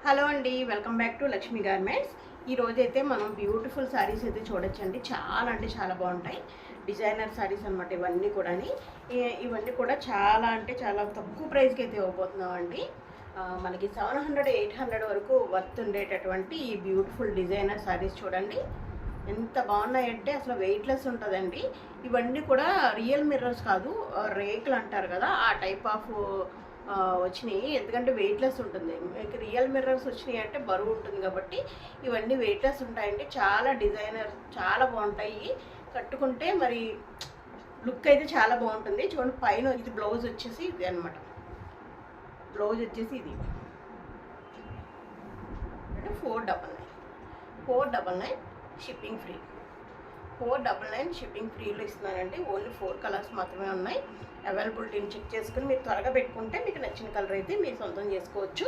Hello అండి, welcome back to Lakshmi garments. ఈ రోజైతే మనం బ్యూటిఫుల్ శారీస్ అయితే చూడొచ్చండి. చాలా అంటే చాలా బాగుంటాయి. డిజైనర్ శారీస్ అనమాట ఇవన్నీ కూడా. ఇవన్నీ కూడా చాలా అంటే చాలా తక్కువ ప్రైస్కి అయితే ఇవ్వబోతున్నాం అండి. మనకి 700-800 వరకు వర్త్ ఉండేటటువంటి ఈ బ్యూటిఫుల్ డిజైనర్ శారీస్ చూడండి ఎంత బాగున్నాయంటే అసలు వెయిట్లెస్ ఉంటుందండి. ఇవన్నీ కూడా రియల్ మిర్రర్స్ కాదు, రేకులు అంటారు కదా, ఆ టైప్ ఆఫ్ వచ్చినాయి. ఎందుకంటే వెయిట్లెస్ ఉంటుంది. మీకు రియల్ మిర్రర్స్ వచ్చినాయి అంటే బరువు ఉంటుంది కాబట్టి ఇవన్నీ వెయిట్లెస్ ఉంటాయండి. చాలా డిజైనర్ చాలా బాగుంటాయి. కట్టుకుంటే మరి లుక్ అయితే చాలా బాగుంటుంది. చూడండి పైన ఇది బ్లౌజ్ వచ్చేసి ఇది అనమాట. బ్లౌజ్ వచ్చేసి ఇది అంటే 499 షిప్పింగ్ ఫ్రీ. 499 షిప్పింగ్ ఫ్రీలో ఇస్తున్నానండి. ఓన్లీ 4 కలర్స్ మాత్రమే ఉన్నాయి. అవైలబిలిటీని చెక్ చేసుకుని మీరు త్వరగా పెట్టుకుంటే మీకు నచ్చిన కలర్ అయితే మీరు సొంతం చేసుకోవచ్చు.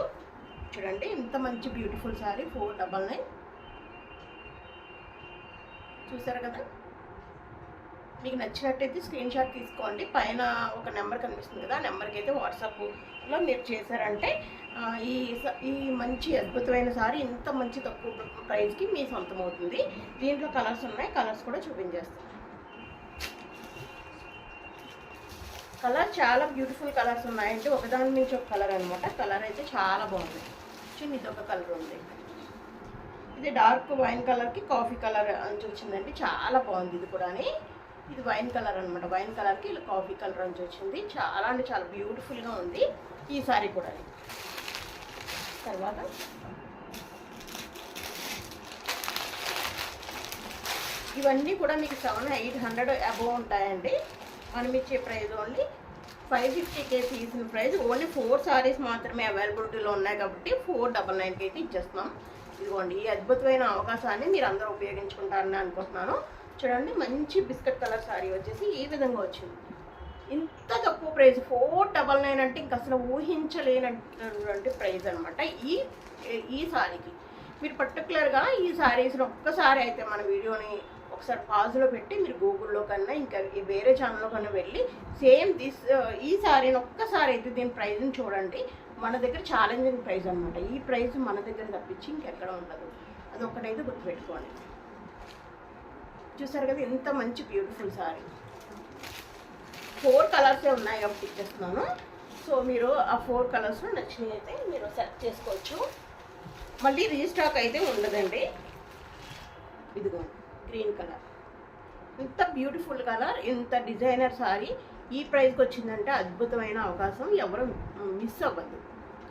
చూడండి ఇంత మంచి బ్యూటిఫుల్ శారీ 499 చూసారు కదా. మీకు నచ్చినట్టయితే స్క్రీన్ షాట్ తీసుకోండి. పైన ఒక నెంబర్ కనిపిస్తుంది కదా, ఆ నెంబర్కి అయితే వాట్సాప్లో మీరు చేశారంటే ఈ మంచి అద్భుతమైన సారీ ఇంత మంచి తక్కువ ప్రైస్కి మీ సొంతం అవుతుంది. దీంట్లో కలర్స్ ఉన్నాయి, కలర్స్ కూడా చూపించేస్తాను. కలర్ చాలా బ్యూటిఫుల్ కలర్స్ ఉన్నాయంటే ఒకదాని నుంచి ఒక కలర్ అనమాట. కలర్ అయితే చాలా బాగుంది. చిన్న ఇది ఒక కలర్ ఉంది. ఇది డార్క్ వైన్ కలర్కి కాఫీ కలర్ అంచు వచ్చిందండి. చాలా బాగుంది. ఇది కూడా ఇది వైన్ కలర్ అనమాట. వైన్ కలర్కి ఇలా కాఫీ కలర్ అంచు వచ్చింది. చాలా అంటే చాలా బ్యూటిఫుల్గా ఉంది ఈ సారీ కూడా. తర్వాత ఇవన్నీ కూడా మీకు 700-800 అబోవ్ ఉంటాయండి. మనం ఇచ్చే ప్రైస్ ఓన్లీ 550K తీసిన ప్రైస్. ఓన్లీ 4 సారీస్ మాత్రమే అవైలబిలిటీలో ఉన్నాయి కాబట్టి 499కి అయితే ఇచ్చేస్తున్నాం. ఇదిగోండి ఈ అద్భుతమైన అవకాశాన్ని మీరు అందరూ ఉపయోగించుకుంటారని అనుకుంటున్నాను. చూడండి మంచి బిస్కెట్ కలర్ సారీ వచ్చేసి ఈ విధంగా వచ్చింది. ఇంత తక్కువ ప్రైస్ 499 అంటే ఇంక అసలు ఊహించలేనటువంటి ప్రైస్ అనమాట ఈ సారీకి. మీరు పర్టికులర్గా ఈ సారీస్లో ఒక్కసారి అయితే మన వీడియోని ఒకసారి పాజ్లో పెట్టి మీరు గూగుల్లో కన్నా ఇంకా వేరే ఛానల్లో కన్నా వెళ్ళి సేమ్ ఈ సారీని ఒక్కసారి అయితే దీని ప్రైస్ని చూడండి. మన దగ్గర ఛాలెంజింగ్ ప్రైస్ అనమాట. ఈ ప్రైస్ మన దగ్గర తప్పించి ఇంకెక్కడ ఉండదు. అది ఒక్కటైతే గుర్తుపెట్టుకోండి. చూసారు కదా ఎంత మంచి బ్యూటిఫుల్ సారీ. 4 కలర్సే ఉన్నాయి కాబట్టి ఇచ్చేస్తున్నాను. సో మీరు ఆ 4 కలర్స్లో నచ్చినవి అయితే మీరు సెలెక్ట్ చేసుకోవచ్చు. మళ్ళీ రీస్టాక్ అయితే ఉండదండి. ఇదిగో గ్రీన్ కలర్, ఇంత బ్యూటిఫుల్ కలర్, ఇంత డిజైనర్ సారీ ఈ ప్రైస్కి వచ్చిందంటే అద్భుతమైన అవకాశం. ఎవరు మిస్ అవ్వద్దు.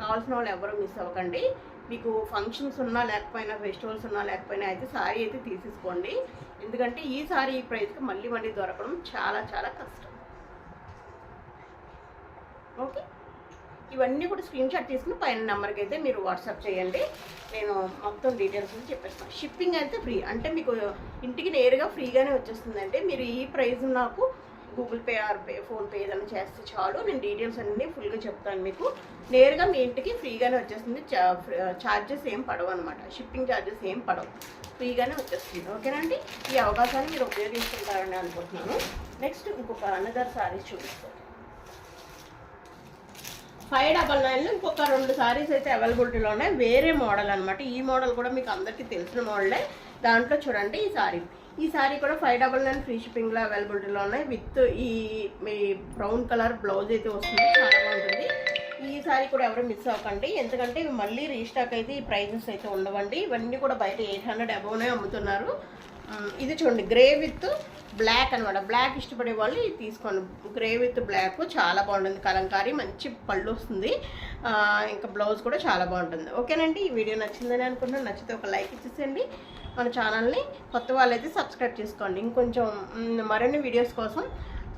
కావాల్సిన వాళ్ళు ఎవరు మిస్ అవ్వకండి. మీకు ఫంక్షన్స్ ఉన్నా లేకపోయినా, ఫెస్టివల్స్ ఉన్నా లేకపోయినా అయితే సారీ అయితే తీసేసుకోండి. ఎందుకంటే ఈ సారీ ఈ ప్రైస్కి మళ్ళీ దొరకడం చాలా చాలా కష్టం. ఓకే, ఇవన్నీ కూడా స్క్రీన్ షాట్ తీసుకుని పైన నెంబర్కి అయితే మీరు వాట్సాప్ చేయండి. నేను మొత్తం డీటెయిల్స్ చెప్పేస్తాను. షిప్పింగ్ అయితే ఫ్రీ, అంటే మీకు ఇంటికి నేరుగా ఫ్రీగానే వచ్చేస్తుందండి. మీరు ఈ ప్రైస్ నాకు గూగుల్ పే ఆర్ ఫోన్పే ఏదైనా చేస్తే చాలు. నేను డీటెయిల్స్ అన్నీ ఫుల్గా చెప్తాను. మీకు నేరుగా మీ ఇంటికి ఫ్రీగానే వచ్చేస్తుంది. ఛార్జెస్ ఏం పడవు అనమాట. షిప్పింగ్ ఛార్జెస్ ఏం పడవు, ఫ్రీగానే వచ్చేస్తుంది. ఓకేనండి, ఈ అవకాశాన్ని మీరు ఉపయోగించుకుంటారని అనుకుంటున్నాను. నెక్స్ట్ ఇంకొక అనదర్ సారీస్ చూపిస్తాను. 599లో ఇంకొక 2 సారీస్ అయితే అవైలబిలిటీలో ఉన్నాయి. వేరే మోడల్ అనమాట. ఈ మోడల్ కూడా మీకు అందరికీ తెలిసిన మోడలే. దాంట్లో చూడండి ఈ సారీ కూడా 599 ఫ్రీ షిప్పింగ్లో అవైలబిలిటీలో ఉన్నాయి. With me brown colour blouse అయితే వస్తుంది. చాలా బాగుంటుంది. ఈ సారీ కూడా ఎవరు మిస్ అవ్వకండి. ఎందుకంటే ఇవి మళ్ళీ రీస్టాక్ అయితే ఈ ప్రైజెస్ అయితే ఉండవండి. ఇవన్నీ కూడా బయట 800 అబోవ్నే అమ్ముతున్నారు. ఇది చూడండి గ్రే విత్ బ్లాక్ అనమాట. బ్లాక్ ఇష్టపడే వాళ్ళు ఇది తీసుకోండి. గ్రే విత్ బ్లాక్ చాలా బాగుంటుంది. కలంకారీ మంచి పళ్ళు వస్తుంది. ఇంకా బ్లౌజ్ కూడా చాలా బాగుంటుంది. ఓకేనండి, ఈ వీడియో నచ్చిందని అనుకుంటున్నాను. నచ్చితే ఒక లైక్ ఇచ్చేసేయండి. మన ఛానల్ని కొత్త వాళ్ళైతే సబ్స్క్రైబ్ చేసుకోండి. ఇంకొంచెం మరిన్ని వీడియోస్ కోసం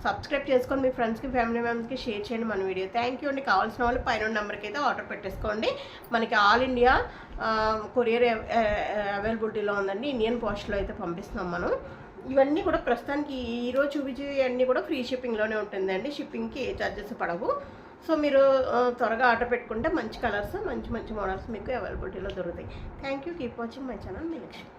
సబ్స్క్రైబ్ చేసుకొని మీ ఫ్రెండ్స్కి, ఫ్యామిలీ మెంబర్స్కి షేర్ చేయండి మన వీడియో. థ్యాంక్ యూ అండి. కావాల్సిన వాళ్ళు పైన నెంబర్కి అయితే ఆర్డర్ పెట్టేసుకోండి. మనకి ఆల్ ఇండియా కొరియర్ అవైలబిలిటీలో ఉందండి. ఇండియన్ పోస్ట్లో అయితే పంపిస్తున్నాం మనం. ఇవన్నీ కూడా ప్రస్తుతానికి ఈరోజు చూపించే అన్నీ కూడా ఫ్రీ షిప్పింగ్లోనే ఉంటుందండి. షిప్పింగ్కి ఏ ఛార్జెస్ పడవు. సో మీరు త్వరగా ఆర్డర్ పెట్టుకుంటే మంచి కలర్స్, మంచి మోడల్స్ మీకు అవైలబిలిటీలో దొరుకుతాయి. Thank you. Keep watching my channel. Me Lakshmi.